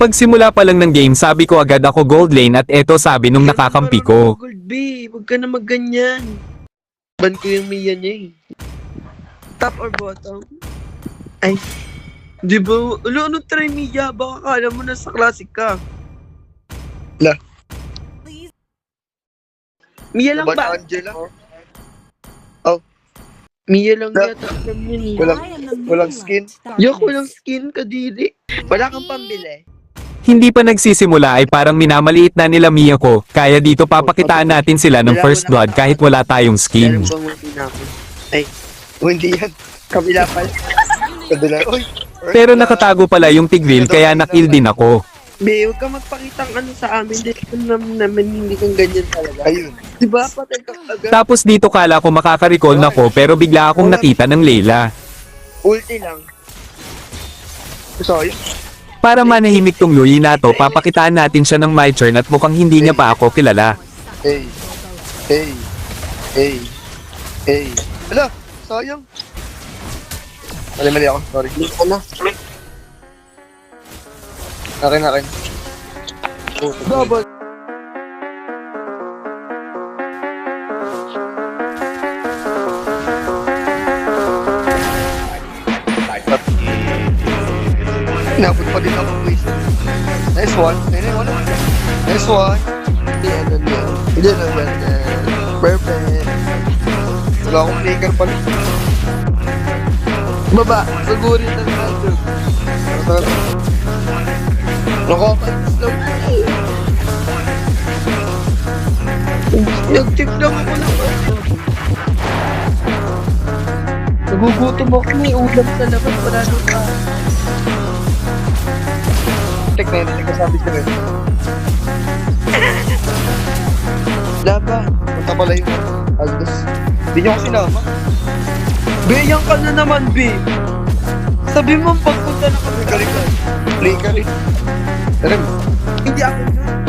Pagsimula pa lang ng game sabi ko agad ako gold lane at eto sabi nung nakakampi ko. Gold B, huwag ka na magganyan. Ban ko yung Mia niya eh. Top or bottom? Ay. Di ba? Ano try Mia? Baka kala mo na sa classic ka. La. Mia lang ba? Angela? Mia lang La. yata alam yun eh. Walang skin? Yok, walang skin kadiri. Wala kang pambili. Hindi pa nagsisimula ay parang minamaliit na nila Mia ko, kaya dito papakitaan natin sila ng first blood kahit wala tayong skin. Meron bang ulti na ako? Ay, Hindi yan. kabila pala. Kadala. Uy! Pero nakatago pala yung Tigreal kaya nakill din ako. Be, huwag ka magpakitang ano sa amin. Dito naman hindi kang ganyan talaga. Ayun. Diba? Patay ka agad. Tapos dito kala ko makaka-recall na ko pero bigla akong nakita ng Layla. Ulti lang. Sorry. Para manahimik tong Luyi na to, papakitaan natin siya ng my turn at mukhang hindi niya pa ako kilala. Hey. Hey. Hey. Hey. Ala! Sayang. Mali ako. Sorry. Ano? Akin. Double. Inabot pa din ako, please. Nice one. Nice one. Hindi na yan. Perfect. Wala akong flicker pa. Baba. Sagurin ng natin. Nakakainis lang. Nag-tip lang ako naman. Nagugutom ako. May ulam sa labas. Wala nung ka. Tek na yun. Nagkasabi ko rin. Laba. Punta pala yung Aldos. Hindi niyo ako sinama. Be, yan ka na naman, Be. Sabi mo pagpunta na kami. Flicker. Tara. Hindi ako na.